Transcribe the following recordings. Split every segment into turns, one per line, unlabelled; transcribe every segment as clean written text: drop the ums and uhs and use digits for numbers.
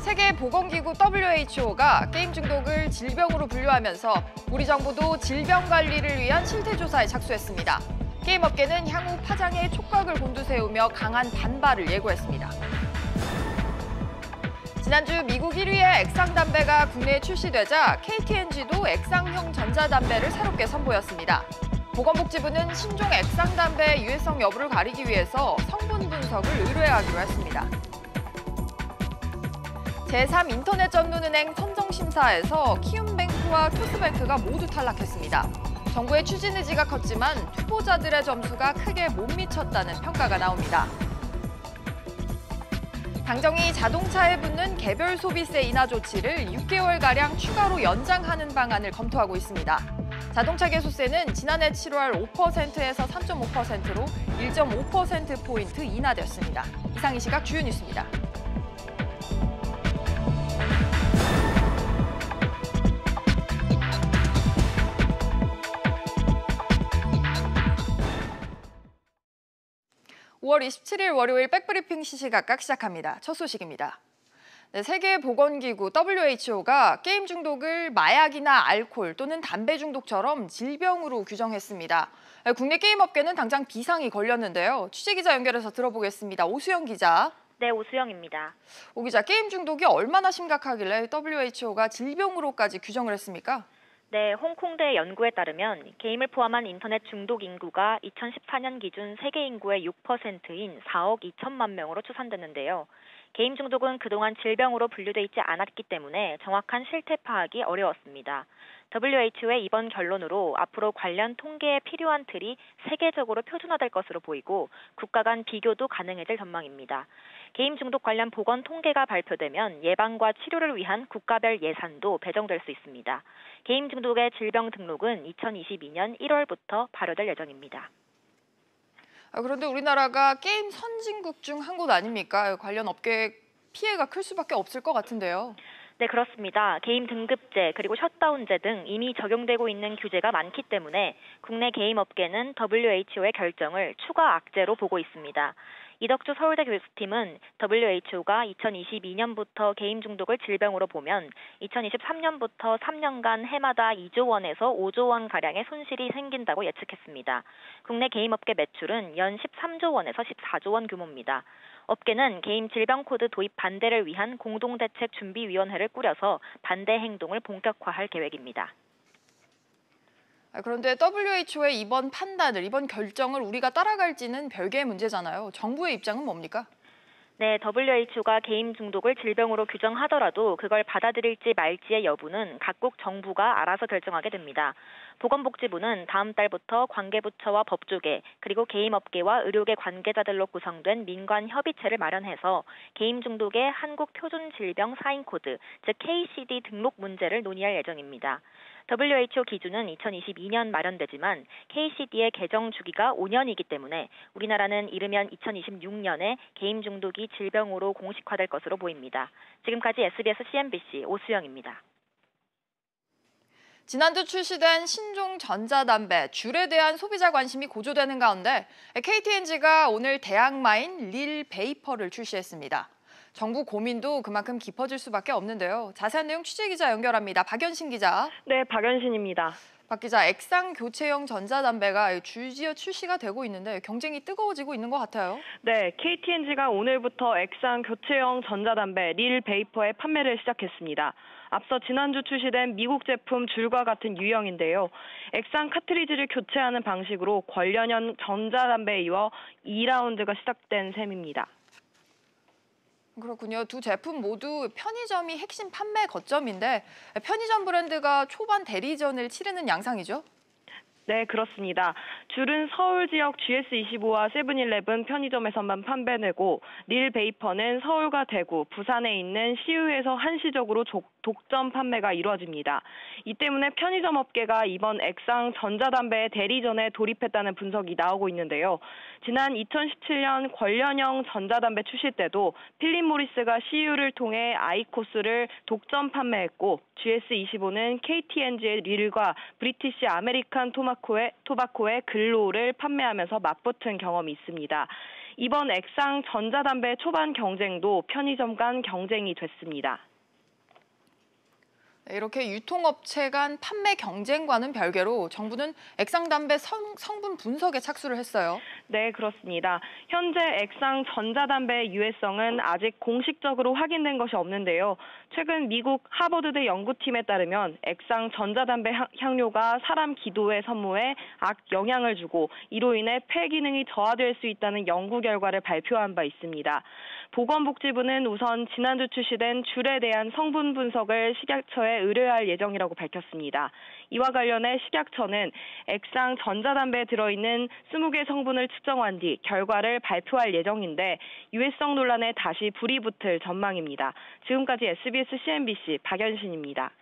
세계보건기구 WHO가 게임 중독을 질병으로 분류하면서 우리 정부도 질병 관리를 위한 실태조사에 착수했습니다. 게임 업계는 향후 파장에 촉각을 곤두세우며 강한 반발을 예고했습니다. 지난주 미국 1위의 액상담배가 국내에 출시되자 KT&G도 액상형 전자담배를 새롭게 선보였습니다. 보건복지부는 신종 액상담배의 유해성 여부를 가리기 위해서 성분 분석을 의뢰하기로 했습니다. 제3인터넷 전문은행 선정심사에서 키움뱅크와 토스뱅크가 모두 탈락했습니다. 정부의 추진 의지가 컸지만 투보자들의 점수가 크게 못 미쳤다는 평가가 나옵니다. 당정이 자동차에 붙는 개별 소비세 인하 조치를 6개월가량 추가로 연장하는 방안을 검토하고 있습니다. 자동차 개소세는 지난해 7월 5%에서 3.5%로 1.5%포인트 인하됐습니다. 이상 이 시각 주요 뉴스입니다. (5월 27일) 월요일 백브리핑 시시각각 시작합니다. 첫 소식입니다. 세계보건기구 WHO가 게임 중독을 마약이나 알코올 또는 담배 중독처럼 질병으로 규정했습니다. 국내 게임 업계는 당장 비상이 걸렸는데요. 취재기자 연결해서 들어보겠습니다. 오수영 기자.
네, 오수영입니다.
오 기자, 게임 중독이 얼마나 심각하길래 WHO가 질병으로까지 규정을 했습니까?
네, 홍콩대 연구에 따르면 게임을 포함한 인터넷 중독 인구가 2014년 기준 세계 인구의 6%인 4억 2천만 명으로 추산됐는데요. 게임 중독은 그동안 질병으로 분류돼 있지 않았기 때문에 정확한 실태 파악이 어려웠습니다. WHO의 이번 결론으로 앞으로 관련 통계에 필요한 틀이 세계적으로 표준화될 것으로 보이고 국가 간 비교도 가능해질 전망입니다. 게임 중독 관련 보건 통계가 발표되면 예방과 치료를 위한 국가별 예산도 배정될 수 있습니다. 게임 중독의 질병 등록은 2022년 1월부터 발효될 예정입니다.
그런데 우리나라가 게임 선진국 중 한 곳 아닙니까? 관련 업계에 피해가 클 수밖에 없을 것 같은데요.
네, 그렇습니다. 게임 등급제 그리고 셧다운제 등 이미 적용되고 있는 규제가 많기 때문에 국내 게임 업계는 WHO의 결정을 추가 악재로 보고 있습니다. 이덕주 서울대 교수팀은 WHO가 2022년부터 게임 중독을 질병으로 보면 2023년부터 3년간 해마다 2조 원에서 5조 원가량의 손실이 생긴다고 예측했습니다. 국내 게임 업계 매출은 연 13조 원에서 14조 원 규모입니다. 업계는 게임 질병 코드 도입 반대를 위한 공동대책준비위원회를 꾸려서 반대 행동을 본격화할 계획입니다.
그런데 WHO의 이번 결정을 우리가 따라갈지는 별개의 문제잖아요. 정부의 입장은 뭡니까?
네, WHO가 게임 중독을 질병으로 규정하더라도 그걸 받아들일지 말지의 여부는 각국 정부가 알아서 결정하게 됩니다. 보건복지부는 다음 달부터 관계부처와 법조계 그리고 게임업계와 의료계 관계자들로 구성된 민관협의체를 마련해서 게임 중독의 한국 표준 질병 사인 코드, 즉 KCD 등록 문제를 논의할 예정입니다. WHO 기준은 2022년 마련되지만 KCD의 개정 주기가 5년이기 때문에 우리나라는 이르면 2026년에 게임 중독이 질병으로 공식화될 것으로 보입니다. 지금까지 SBS CNBC 오수영입니다.
지난주 출시된 신종 전자담배 줄에 대한 소비자 관심이 고조되는 가운데 KT&G가 오늘 대항마인 릴 베이퍼를 출시했습니다. 정부 고민도 그만큼 깊어질 수밖에 없는데요. 자세한 내용 취재기자 연결합니다. 박연신 기자.
네, 박연신입니다.
박 기자, 액상 교체형 전자담배가 줄지어 출시가 되고 있는데 경쟁이 뜨거워지고 있는 것 같아요.
네, KT&G가 오늘부터 액상 교체형 전자담배 릴 베이퍼의 판매를 시작했습니다. 앞서 지난주 출시된 미국 제품 줄과 같은 유형인데요. 액상 카트리지를 교체하는 방식으로 관련형 전자담배에 이어 2라운드가 시작된 셈입니다.
그렇군요. 두 제품 모두 편의점이 핵심 판매 거점인데 편의점 브랜드가 초반 대리전을 치르는 양상이죠?
네, 그렇습니다. 줄은 서울 지역 GS25와 세븐일레븐 편의점에서만 판매되고 릴 베이퍼는 서울과 대구, 부산에 있는 CU에서 한시적으로 독점 판매가 이루어집니다. 이 때문에 편의점 업계가 이번 액상 전자담배 대리전에 돌입했다는 분석이 나오고 있는데요. 지난 2017년 관련형 전자담배 출시 때도 필립 모리스가 CU를 통해 아이코스를 독점 판매했고 GS25는 KT&G의 릴과 브리티시 아메리칸 토바코의 글로우를 판매하면서 맞붙은 경험이 있습니다. 이번 액상 전자담배 초반 경쟁도 편의점 간 경쟁이 됐습니다.
이렇게 유통업체 간 판매 경쟁과는 별개로 정부는 액상담배 성분 분석에 착수를 했어요.
네, 그렇습니다. 현재 액상 전자담배의 유해성은 아직 공식적으로 확인된 것이 없는데요. 최근 미국 하버드대 연구팀에 따르면 액상 전자담배 향료가 사람 기도에 선무에 악 영향을 주고 이로 인해 폐 기능이 저하될 수 있다는 연구 결과를 발표한 바 있습니다. 보건복지부는 우선 지난주 출시된 줄에 대한 성분 분석을 식약처에 의뢰할 예정이라고 밝혔습니다. 이와 관련해 식약처는 액상 전자담배에 들어있는 20개 성분을 측정한 뒤 결과를 발표할 예정인데 유해성 논란에 다시 불이 붙을 전망입니다. 지금까지 SBS CNBC 박연신입니다.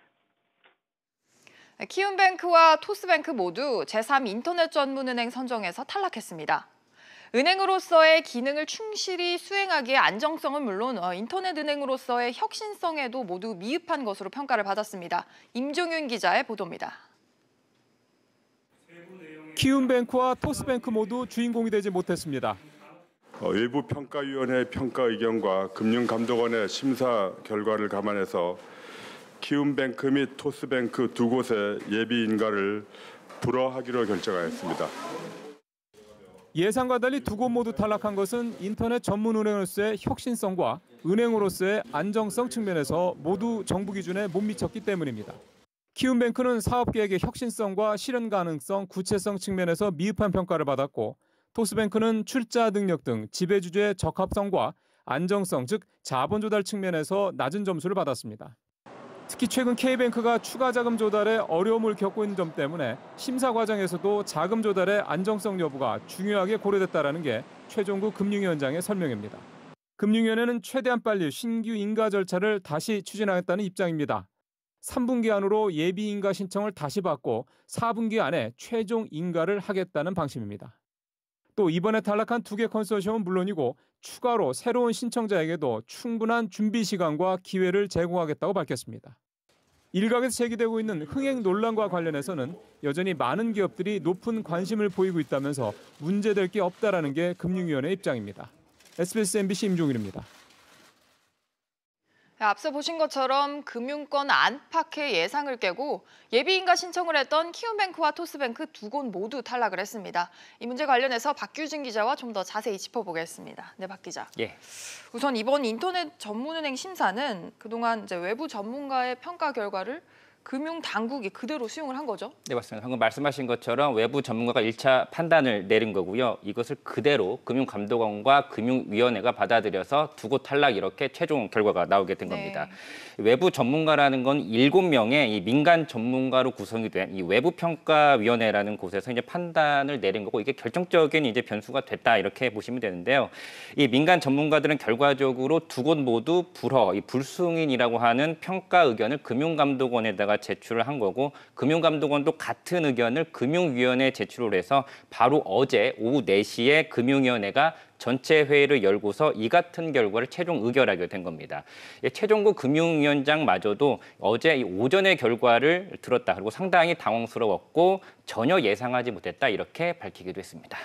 키움뱅크와 토스뱅크 모두 제3 인터넷 전문은행 선정에서 탈락했습니다. 은행으로서의 기능을 충실히 수행하기에 안정성은 물론 인터넷 은행으로서의 혁신성에도 모두 미흡한 것으로 평가를 받았습니다. 임종윤 기자의 보도입니다.
키움뱅크와 토스뱅크 모두 주인공이 되지 못했습니다.
일부 평가위원회의 평가 의견과 금융감독원의 심사 결과를 감안해서 키움뱅크 및 토스뱅크 두 곳의 예비 인가를 불허하기로 결정하였습니다.
예상과 달리 두 곳 모두 탈락한 것은 인터넷 전문은행으로서의 혁신성과 은행으로서의 안정성 측면에서 모두 정부 기준에 못 미쳤기 때문입니다. 키움뱅크는 사업계획의 혁신성과 실현 가능성, 구체성 측면에서 미흡한 평가를 받았고 토스뱅크는 출자 능력 등 지배주주의 적합성과 안정성, 즉 자본 조달 측면에서 낮은 점수를 받았습니다. 특히 최근 K뱅크가 추가 자금 조달에 어려움을 겪고 있는 점 때문에 심사 과정에서도 자금 조달의 안정성 여부가 중요하게 고려됐다는 게 최종구 금융위원장의 설명입니다. 금융위원회는 최대한 빨리 신규 인가 절차를 다시 추진하겠다는 입장입니다. 3분기 안으로 예비 인가 신청을 다시 받고 4분기 안에 최종 인가를 하겠다는 방침입니다. 또 이번에 탈락한 두 개 컨소시엄은 물론이고 추가로 새로운 신청자에게도 충분한 준비 시간과 기회를 제공하겠다고 밝혔습니다. 일각에서 제기되고 있는 흥행 논란과 관련해서는 여전히 많은 기업들이 높은 관심을 보이고 있다면서 문제될 게 없다라는 게 금융위원회 입장입니다. SBS MBC 임종일입니다.
앞서 보신 것처럼 금융권 안팎의 예상을 깨고 예비인가 신청을 했던 키움뱅크와 토스뱅크 두 곳 모두 탈락을 했습니다. 이 문제 관련해서 박규진 기자와 좀 더 자세히 짚어보겠습니다. 네, 박 기자.
예.
우선 이번 인터넷 전문은행 심사는 그동안 외부 전문가의 평가 결과를 금융당국이 그대로 수용을 한 거죠?
네, 맞습니다. 방금 말씀하신 것처럼 외부 전문가가 1차 판단을 내린 거고요. 이것을 그대로 금융감독원과 금융위원회가 받아들여서 두 곳 탈락 이렇게 최종 결과가 나오게 된 겁니다. 외부 전문가라는 건 7명의 이 민간 전문가로 구성이 된 이 외부평가위원회라는 곳에서 이제 판단을 내린 거고 이게 결정적인 이제 변수가 됐다 이렇게 보시면 되는데요. 이 민간 전문가들은 결과적으로 두 곳 모두 불허, 이 불승인이라고 하는 평가 의견을 금융감독원에다가 제출을 한 거고 금융감독원도 같은 의견을 금융위원회에 제출을 해서 바로 어제 오후 4시에 금융위원회가 전체 회의를 열고서 이 같은 결과를 최종 의결하게 된 겁니다. 최종구 금융위원장마저도 어제 오전의 결과를 들었다. 그리고 상당히 당황스러웠고 전혀 예상하지 못했다. 이렇게 밝히기도 했습니다.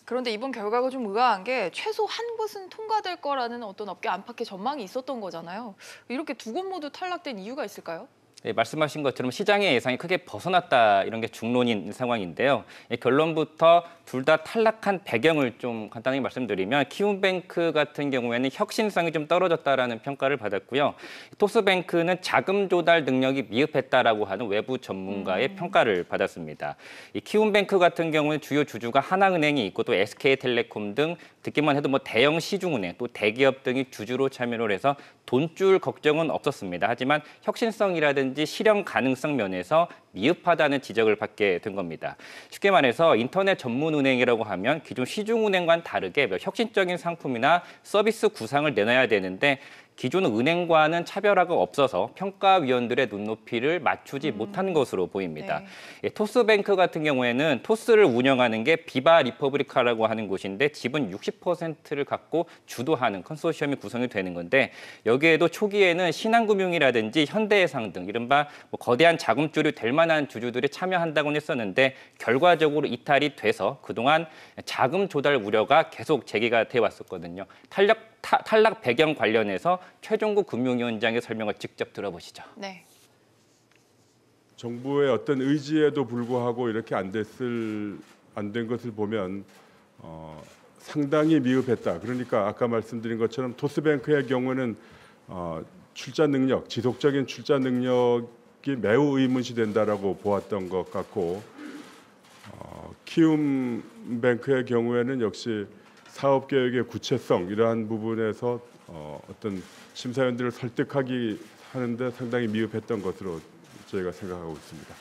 그런데 이번 결과가 좀 의아한 게 최소 한 곳은 통과될 거라는 어떤 업계 안팎의 전망이 있었던 거잖아요. 이렇게 두 곳 모두 탈락된 이유가 있을까요?
네, 말씀하신 것처럼 시장의 예상이 크게 벗어났다 이런 게 중론인 상황인데요. 결론부터 둘 다 탈락한 배경을 좀 간단히 말씀드리면 키움뱅크 같은 경우에는 혁신성이 좀 떨어졌다라는 평가를 받았고요. 토스뱅크는 자금 조달 능력이 미흡했다라고 하는 외부 전문가의 평가를 받았습니다. 이 키움뱅크 같은 경우는 주요 주주가 하나은행이 있고 또 SK텔레콤 등 듣기만 해도 뭐 대형 시중은행 또 대기업 등이 주주로 참여를 해서 돈줄 걱정은 없었습니다. 하지만 혁신성이라든지 실현 가능성 면에서 미흡하다는 지적을 받게 된 겁니다. 쉽게 말해서 인터넷 전문은행이라고 하면 기존 시중은행과는 다르게 혁신적인 상품이나 서비스 구상을 내놔야 되는데 기존 은행과는 차별화가 없어서 평가위원들의 눈높이를 맞추지 못한 것으로 보입니다.
네.
토스뱅크 같은 경우에는 토스를 운영하는 게 비바 리퍼브리카라고 하는 곳인데 지분 60%를 갖고 주도하는 컨소시엄이 구성이 되는 건데 여기에도 초기에는 신한금융이라든지 현대해상 등 이른바 거대한 자금줄이 될 만한 주주들이 참여한다고 했었는데 결과적으로 이탈이 돼서 그동안 자금 조달 우려가 계속 제기가 돼 왔었거든요. 탈락 배경 관련해서 최종구 금융위원장의 설명을 직접 들어보시죠.
네.
정부의 어떤 의지에도 불구하고 이렇게 안 된 것을 보면 상당히 미흡했다. 그러니까 아까 말씀드린 것처럼 토스뱅크의 경우는 출자 능력, 지속적인 출자 능력이 매우 의문시된다라고 보았던 것 같고 키움뱅크의 경우에는 역시 사업 계획의 구체성 이러한 부분에서 어떤 심사위원들을 설득하기 하는데 상당히 미흡했던 것으로 저희가 생각하고 있습니다.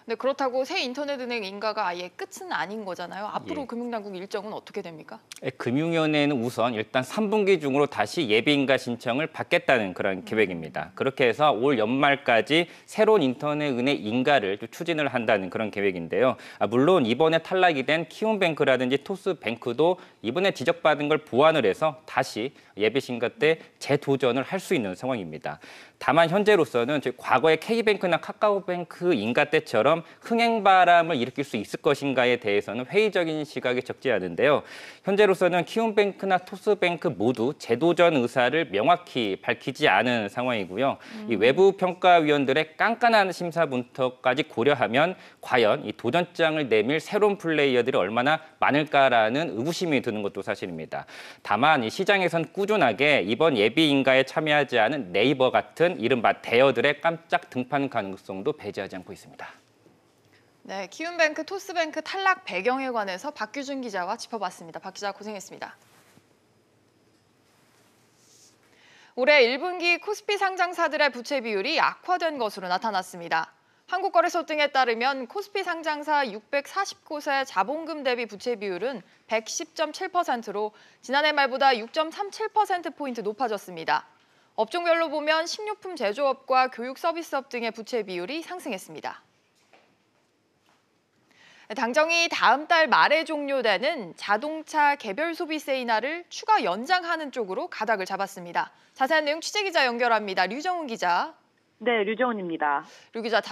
네, 그렇다고 새 인터넷은행 인가가 아예 끝은 아닌 거잖아요. 앞으로
예.
금융당국 일정은 어떻게 됩니까?
금융위원회는 우선 일단 3분기 중으로 다시 예비인가 신청을 받겠다는 그런 계획입니다. 그렇게 해서 올 연말까지 새로운 인터넷은행 인가를 추진을 한다는 그런 계획인데요. 물론 이번에 탈락이 된 키움뱅크라든지 토스뱅크도 이번에 지적받은 걸 보완을 해서 다시 예비신가 때 재도전을 할 수 있는 상황입니다. 다만 현재로서는 과거의 K뱅크나 카카오뱅크 인가 때처럼 흥행바람을 일으킬 수 있을 것인가에 대해서는 회의적인 시각이 적지 않은데요. 현재로서는 키움뱅크나 토스뱅크 모두 재도전 의사를 명확히 밝히지 않은 상황이고요. 이 외부 평가위원들의 깐깐한 심사 문턱까지 고려하면 과연 이 도전장을 내밀 새로운 플레이어들이 얼마나 많을까라는 의구심이 드는 것도 사실입니다. 다만 이 시장에선 꾸준하게 이번 예비 인가에 참여하지 않은 네이버 같은 이른바 대여들의 깜짝 등판 가능성도 배제하지 않고 있습니다.
네, 키움뱅크, 토스뱅크 탈락 배경에 관해서 박규준 기자와 짚어봤습니다. 박 기자 고생했습니다. 올해 1분기 코스피 상장사들의 부채 비율이 악화된 것으로 나타났습니다. 한국거래소 등에 따르면 코스피 상장사 640곳의 자본금 대비 부채 비율은 110.7%로 지난해 말보다 6.37%포인트 높아졌습니다. 업종별로 보면 식료품 제조업과 교육 서비스업 등의 부채 비율이 상승했습니다. 당정이 다음 달 말에 종료되는 자동차 개별 소비세 인하를 추가 연장하는 쪽으로 가닥을 잡았습니다. 자세한 내용 취재기자 연결합니다. 류정훈 기자.
네, 류정훈입니다.
류 기자,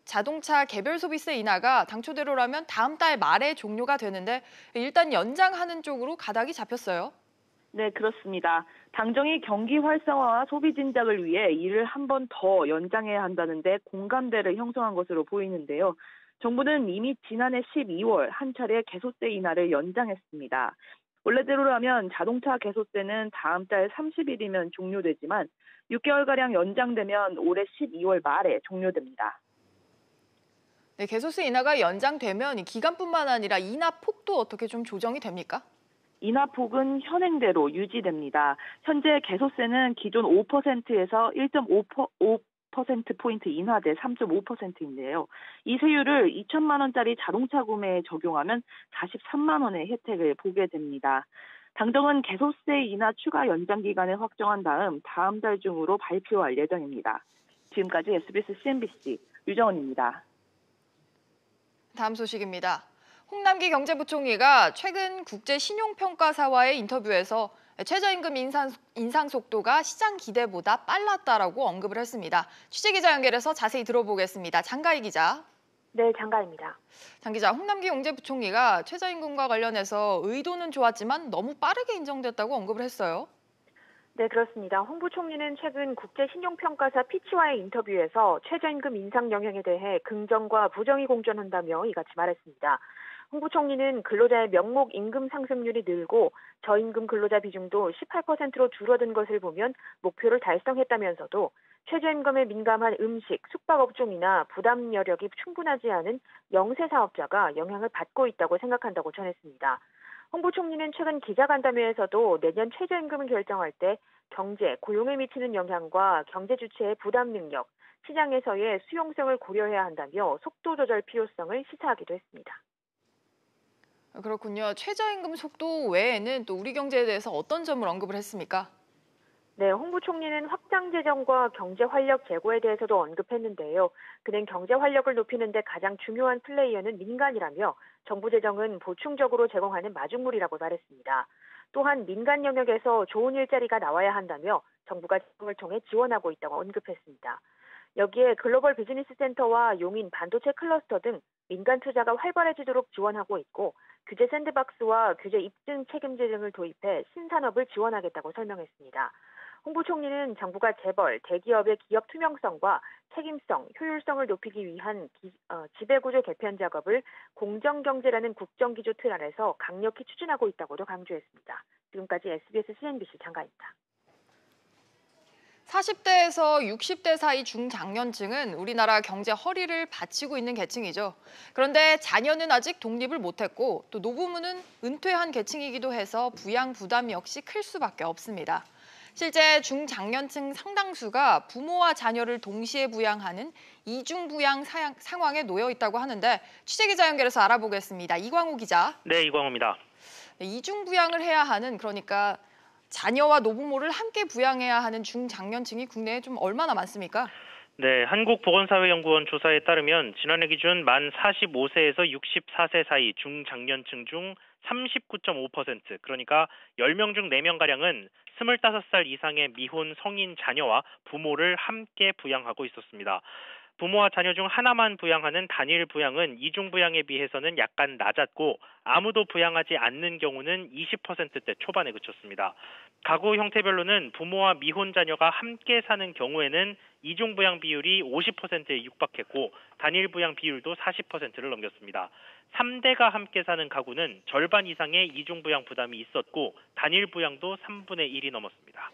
자동차 개별 소비세 인하가 당초대로라면 다음 달 말에 종료가 되는데 일단 연장하는 쪽으로 가닥이 잡혔어요.
네, 그렇습니다. 당정이 경기 활성화와 소비 진작을 위해 이를 한 번 더 연장해야 한다는데 공감대를 형성한 것으로 보이는데요. 정부는 이미 지난해 12월 한 차례 개소세 인하를 연장했습니다. 원래대로라면 자동차 개소세는 다음 달 30일이면 종료되지만 6개월가량 연장되면 올해 12월 말에 종료됩니다.
네, 개소세 인하가 연장되면 기간뿐만 아니라 인하 폭도 어떻게 좀 조정이 됩니까?
인하폭은 현행대로 유지됩니다. 현재 개소세는 기존 5%에서 1.5%포인트 인하돼 3.5%인데요. 이 세율을 2천만 원짜리 자동차 구매에 적용하면 43만 원의 혜택을 보게 됩니다. 당정은 개소세 인하 추가 연장 기간을 확정한 다음 달 중으로 발표할 예정입니다. 지금까지 SBS CNBC 류정원입니다.
다음 소식입니다. 홍남기 경제부총리가 최근 국제신용평가사와의 인터뷰에서 최저임금 인상 속도가 시장 기대보다 빨랐다라고 언급을 했습니다. 취재기자 연결해서 자세히 들어보겠습니다. 장가희 기자.
네, 장가희입니다.
장 기자, 홍남기 경제부총리가 최저임금과 관련해서 의도는 좋았지만 너무 빠르게 인정됐다고 언급을 했어요.
네, 그렇습니다. 홍 부총리는 최근 국제신용평가사 피치와의 인터뷰에서 최저임금 인상 영향에 대해 긍정과 부정이 공존한다며 이같이 말했습니다. 홍 부총리는 근로자의 명목 임금 상승률이 늘고 저임금 근로자 비중도 18%로 줄어든 것을 보면 목표를 달성했다면서도 최저임금에 민감한 음식, 숙박업종이나 부담 여력이 충분하지 않은 영세 사업자가 영향을 받고 있다고 생각한다고 전했습니다. 홍 부총리는 최근 기자간담회에서도 내년 최저임금을 결정할 때 경제, 고용에 미치는 영향과 경제 주체의 부담 능력, 시장에서의 수용성을 고려해야 한다며 속도 조절 필요성을 시사하기도 했습니다.
그렇군요. 최저임금 속도 외에는 또 우리 경제에 대해서 어떤 점을 언급을 했습니까?
네, 홍 부총리는 확장 재정과 경제 활력 제고에 대해서도 언급했는데요. 그는 경제 활력을 높이는 데 가장 중요한 플레이어는 민간이라며 정부 재정은 보충적으로 제공하는 마중물이라고 말했습니다. 또한 민간 영역에서 좋은 일자리가 나와야 한다며 정부가 재정을 통해 지원하고 있다고 언급했습니다. 여기에 글로벌 비즈니스 센터와 용인 반도체 클러스터 등 민간 투자가 활발해지도록 지원하고 있고 규제 샌드박스와 규제 입증 책임제 등을 도입해 신산업을 지원하겠다고 설명했습니다. 홍 부총리는 정부가 재벌, 대기업의 기업 투명성과 책임성, 효율성을 높이기 위한 지배구조 개편 작업을 공정경제라는 국정기조 틀 아래서 강력히 추진하고 있다고도 강조했습니다. 지금까지 SBS CNBC 장가입니다.
40대에서 60대 사이 중장년층은 우리나라 경제 허리를 받치고 있는 계층이죠. 그런데 자녀는 아직 독립을 못했고 또 노부모는 은퇴한 계층이기도 해서 부양 부담 역시 클 수밖에 없습니다. 실제 중장년층 상당수가 부모와 자녀를 동시에 부양하는 이중부양 상황에 놓여 있다고 하는데 취재기자 연결해서 알아보겠습니다. 이광우 기자.
네, 이광우입니다.
이중부양을 해야 하는, 그러니까 자녀와 노부모를 함께 부양해야 하는 중장년층이 국내에 좀 얼마나 많습니까?
네, 한국보건사회연구원 조사에 따르면 지난해 기준 만 45세에서 64세 사이 중장년층 중 39.5%, 그러니까 10명 중 4명가량은 25살 이상의 미혼 성인 자녀와 부모를 함께 부양하고 있었습니다. 부모와 자녀 중 하나만 부양하는 단일 부양은 이중 부양에 비해서는 약간 낮았고 아무도 부양하지 않는 경우는 20%대 초반에 그쳤습니다. 가구 형태별로는 부모와 미혼 자녀가 함께 사는 경우에는 이중 부양 비율이 50%에 육박했고 단일 부양 비율도 40%를 넘겼습니다. 3대가 함께 사는 가구는 절반 이상의 이중 부양 부담이 있었고 단일 부양도 3분의 1이 넘었습니다.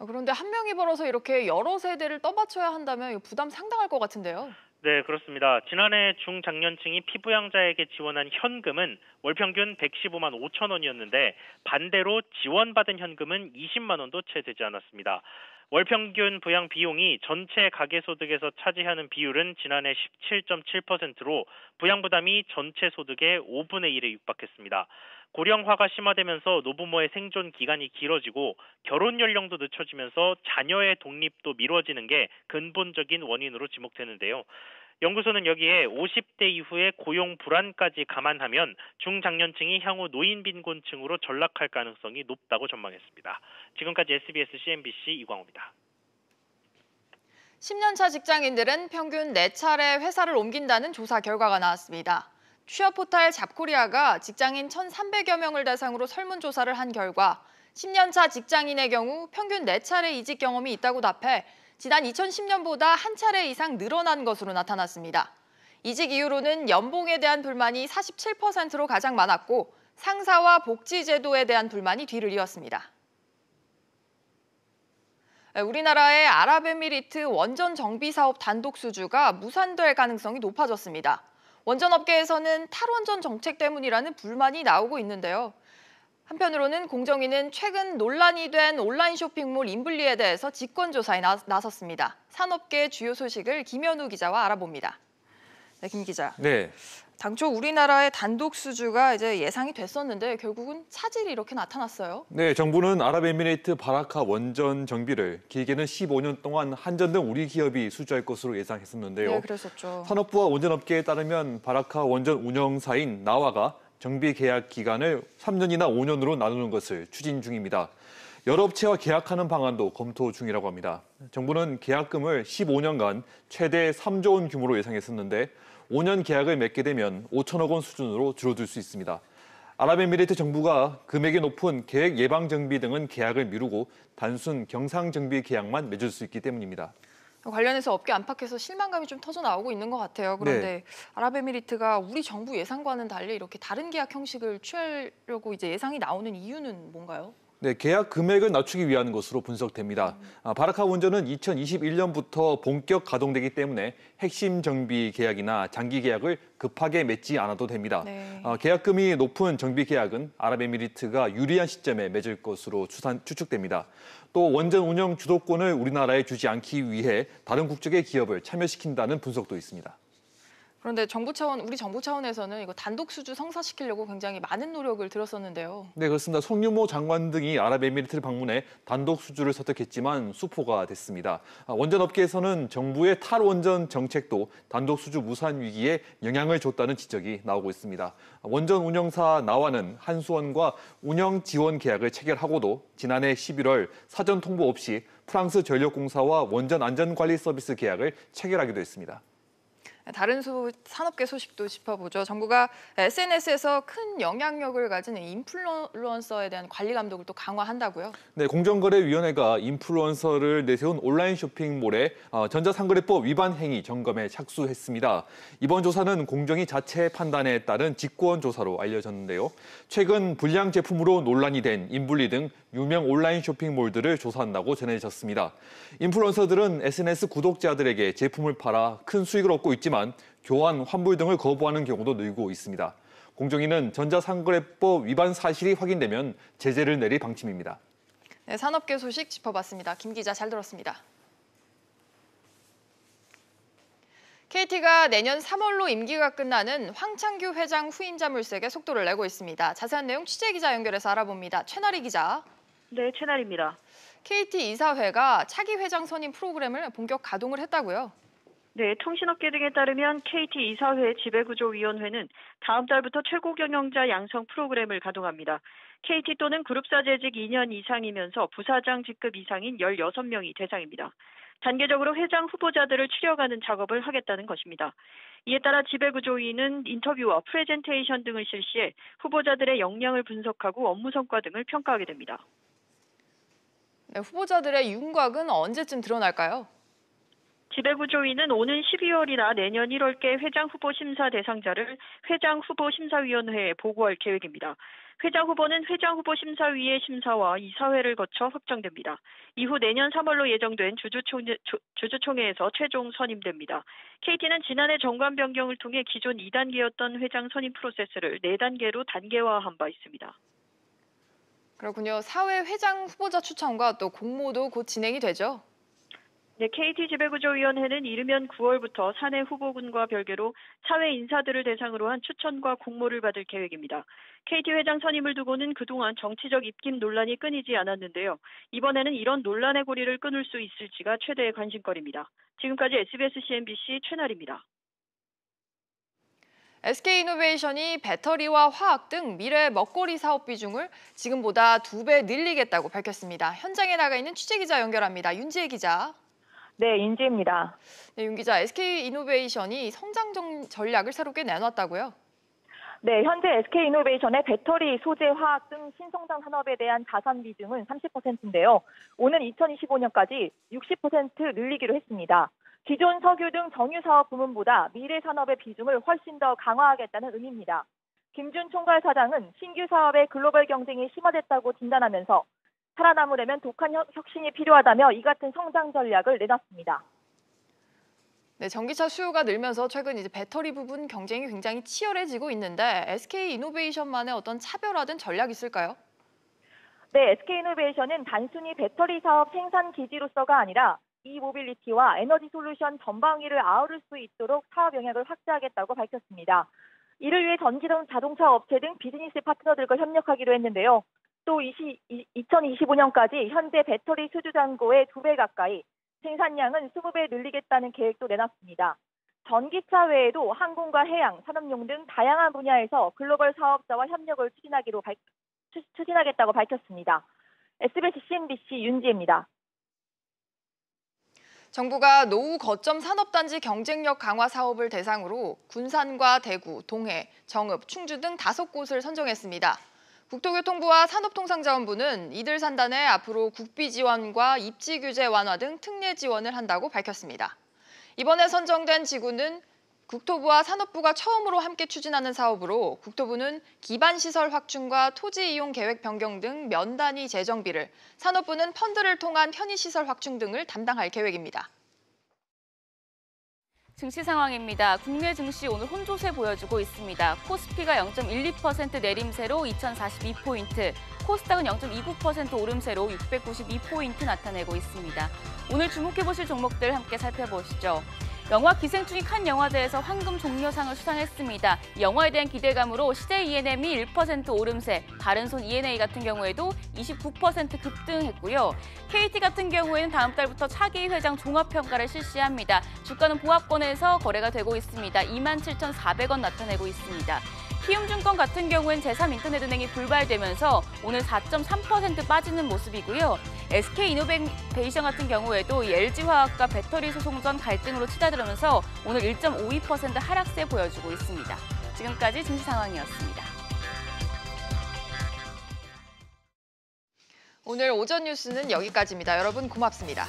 그런데 한 명이 벌어서 이렇게 여러 세대를 떠받쳐야 한다면 부담 상당할 것 같은데요.
네, 그렇습니다. 지난해 중장년층이 피부양자에게 지원한 현금은 월 평균 115만 5천 원이었는데 반대로 지원받은 현금은 20만 원도 채 되지 않았습니다. 월 평균 부양 비용이 전체 가계소득에서 차지하는 비율은 지난해 17.7%로 부양 부담이 전체 소득의 5분의 1에 육박했습니다. 고령화가 심화되면서 노부모의 생존 기간이 길어지고 결혼 연령도 늦춰지면서 자녀의 독립도 미뤄지는 게 근본적인 원인으로 지목되는데요. 연구소는 여기에 50대 이후의 고용 불안까지 감안하면 중장년층이 향후 노인 빈곤층으로 전락할 가능성이 높다고 전망했습니다. 지금까지 SBS CNBC 이광호입니다.
10년차 직장인들은 평균 4차례 회사를 옮긴다는 조사 결과가 나왔습니다. 취업 포털 잡코리아가 직장인 1,300여 명을 대상으로 설문조사를 한 결과 10년차 직장인의 경우 평균 4차례 이직 경험이 있다고 답해 지난 2010년보다 한 차례 이상 늘어난 것으로 나타났습니다. 이직 이유로는 연봉에 대한 불만이 47%로 가장 많았고 상사와 복지 제도에 대한 불만이 뒤를 이었습니다. 우리나라의 아랍에미리트 원전 정비 사업 단독 수주가 무산될 가능성이 높아졌습니다. 원전업계에서는 탈원전 정책 때문이라는 불만이 나오고 있는데요. 한편으로는 공정위는 최근 논란이 된 온라인 쇼핑몰 인블리에 대해서 직권조사에 나섰습니다. 산업계의 주요 소식을 김현우 기자와 알아봅니다. 네, 김 기자.
네.
당초 우리나라의 단독 수주가 이제 예상이 됐었는데 결국은 차질이 이렇게 나타났어요.
네, 정부는 아랍에미레이트 바라카 원전 정비를 길게는 15년 동안 한전 등 우리 기업이 수주할 것으로 예상했었는데요.
네, 그랬었죠.
산업부와 원전업계에 따르면 바라카 원전 운영사인 나와가 정비 계약 기간을 3년이나 5년으로 나누는 것을 추진 중입니다. 여러 업체와 계약하는 방안도 검토 중이라고 합니다. 정부는 계약금을 15년간 최대 3조 원 규모로 예상했었는데 5년 계약을 맺게 되면 5천억 원 수준으로 줄어들 수 있습니다. 아랍에미레이트 정부가 금액이 높은 계획 예방 정비 등은 계약을 미루고 단순 경상 정비 계약만 맺을 수 있기 때문입니다.
관련해서 업계 안팎에서 실망감이 좀 터져 나오고 있는 것 같아요. 그런데
네.
아랍에미리트가 우리 정부 예상과는 달리 이렇게 다른 계약 형식을 취하려고 이제 예상이 나오는 이유는 뭔가요?
네, 계약 금액을 낮추기 위한 것으로 분석됩니다. 바라카 원전은 2021년부터 본격 가동되기 때문에 핵심 정비 계약이나 장기 계약을 급하게 맺지 않아도 됩니다.
네.
계약금이 높은 정비 계약은 아랍에미리트가 유리한 시점에 맺을 것으로 추측됩니다. 또 원전 운영 주도권을 우리나라에 주지 않기 위해 다른 국적의 기업을 참여시킨다는 분석도 있습니다.
그런데 우리 정부 차원에서는 이거 단독 수주 성사시키려고 굉장히 많은 노력을 들었었는데요.
네, 그렇습니다. 송유모 장관 등이 아랍에미리트를 방문해 단독 수주를 선택했지만 수포가 됐습니다. 원전업계에서는 정부의 탈원전 정책도 단독 수주 무산 위기에 영향을 줬다는 지적이 나오고 있습니다. 원전 운영사 나와는 한수원과 운영 지원 계약을 체결하고도 지난해 11월 사전 통보 없이 프랑스 전력공사와 원전 안전관리 서비스 계약을 체결하기도 했습니다.
다른 산업계 소식도 짚어보죠. 정부가 SNS에서 큰 영향력을 가진 인플루언서에 대한 관리 감독을 또 강화한다고요?
네, 공정거래위원회가 인플루언서를 내세운 온라인 쇼핑몰의 전자상거래법 위반 행위 점검에 착수했습니다. 이번 조사는 공정위 자체 판단에 따른 직권 조사로 알려졌는데요. 최근 불량 제품으로 논란이 된 인블리 등 유명 온라인 쇼핑몰들을 조사한다고 전해졌습니다. 인플루언서들은 SNS 구독자들에게 제품을 팔아 큰 수익을 얻고 있지만 교환, 환불 등을 거부하는 경우도 늘고 있습니다. 공정위는 전자상거래법 위반 사실이 확인되면 제재를 내릴 방침입니다.
네, 산업계 소식 짚어봤습니다. 김 기자 잘 들었습니다. KT가 내년 3월로 임기가 끝나는 황창규 회장 후임 자물쇠에 속도를 내고 있습니다. 자세한 내용 취재기자 연결해서 알아봅니다. 최나리 기자.
네, 최나리입니다.
KT 이사회가 차기 회장 선임 프로그램을 본격 가동을 했다고요?
네, 통신업계 등에 따르면 KT 이사회 지배구조위원회는 다음 달부터 최고 경영자 양성 프로그램을 가동합니다. KT 또는 그룹사 재직 2년 이상이면서 부사장 직급 이상인 16명이 대상입니다. 단계적으로 회장 후보자들을 추려가는 작업을 하겠다는 것입니다. 이에 따라 지배구조위는 인터뷰와 프레젠테이션 등을 실시해 후보자들의 역량을 분석하고 업무 성과 등을 평가하게 됩니다.
네, 후보자들의 윤곽은 언제쯤 드러날까요?
지배구조위는 오는 12월이나 내년 1월께 회장 후보 심사 대상자를 회장 후보 심사위원회에 보고할 계획입니다. 회장 후보는 회장 후보 심사위의 심사와 이사회를 거쳐 확정됩니다. 이후 내년 3월로 예정된 주주총회에서 최종 선임됩니다. KT는 지난해 정관 변경을 통해 기존 2단계였던 회장 선임 프로세스를 4단계로 단계화한 바 있습니다.
그렇군요. 사회 회장 후보자 추천과 또 공모도 곧 진행이 되죠?
네, KT 지배구조위원회는 이르면 9월부터 사내 후보군과 별개로 사회 인사들을 대상으로 한 추천과 공모를 받을 계획입니다. KT 회장 선임을 두고는 그동안 정치적 입김 논란이 끊이지 않았는데요. 이번에는 이런 논란의 고리를 끊을 수 있을지가 최대의 관심거리입니다. 지금까지 SBS CNBC 최나리입니다.
SK이노베이션이 배터리와 화학 등 미래 먹거리 사업 비중을 지금보다 2배 늘리겠다고 밝혔습니다. 현장에 나가 있는 취재기자 연결합니다. 윤지혜 기자.
네, 윤지혜입니다.
네, 윤 기자, SK이노베이션이 성장 전략을 새롭게 내놨다고요?
네, 현재 SK이노베이션의 배터리, 소재, 화학 등 신성장 산업에 대한 자산 비중은 30%인데요. 오는 2025년까지 60% 늘리기로 했습니다. 기존 석유 등 정유 사업 부문보다 미래 산업의 비중을 훨씬 더 강화하겠다는 의미입니다. 김준 총괄 사장은 신규 사업의 글로벌 경쟁이 심화됐다고 진단하면서 살아남으려면 독한 혁신이 필요하다며 이 같은 성장 전략을 내놨습니다.
네, 전기차 수요가 늘면서 최근 이제 배터리 부분 경쟁이 굉장히 치열해지고 있는데 SK이노베이션만의 어떤 차별화된 전략이 있을까요?
네, SK이노베이션은 단순히 배터리 사업 생산 기지로서가 아니라 이모빌리티와 에너지 솔루션 전방위를 아우를 수 있도록 사업 영역을 확대하겠다고 밝혔습니다. 이를 위해 전기 자동차 업체 등 비즈니스 파트너들과 협력하기로 했는데요. 또 2025년까지 현재 배터리 수주 잔고의 2배 가까이, 생산량은 20배 늘리겠다는 계획도 내놨습니다. 전기차 외에도 항공과 해양, 산업용 등 다양한 분야에서 글로벌 사업자와 협력을 추진하겠다고 밝혔습니다. SBS CNBC 윤지혜입니다.
정부가 노후 거점 산업단지 경쟁력 강화 사업을 대상으로 군산과 대구, 동해, 정읍, 충주 등 5곳을 선정했습니다. 국토교통부와 산업통상자원부는 이들 산단에 앞으로 국비 지원과 입지 규제 완화 등 특례 지원을 한다고 밝혔습니다. 이번에 선정된 지구는 국토부와 산업부가 처음으로 함께 추진하는 사업으로 국토부는 기반시설 확충과 토지 이용 계획 변경 등 면 단위 재정비를, 산업부는 펀드를 통한 편의시설 확충 등을 담당할 계획입니다.
증시 상황입니다. 국내 증시 오늘 혼조세 보여주고 있습니다. 코스피가 0.12% 내림세로 2042포인트, 코스닥은 0.29% 오름세로 692포인트 나타내고 있습니다. 오늘 주목해보실 종목들 함께 살펴보시죠. 영화 기생충이 칸 영화제에서 황금 종려상을 수상했습니다. 이 영화에 대한 기대감으로 CJ E&M이 1% 오름세, 다른손 E&A 같은 경우에도 29% 급등했고요. KT 같은 경우에는 다음 달부터 차기 회장 종합평가를 실시합니다. 주가는 보합권에서 거래가 되고 있습니다. 27,400원 나타내고 있습니다. 키움증권 같은 경우엔 제3인터넷은행이 불발되면서 오늘 4.3% 빠지는 모습이고요. SK이노베이션 같은 경우에도 LG화학과 배터리 소송전 갈등으로 치닫으면서 오늘 1.52% 하락세 보여주고 있습니다. 지금까지 증시 상황이었습니다.
오늘 오전 뉴스는 여기까지입니다. 여러분 고맙습니다.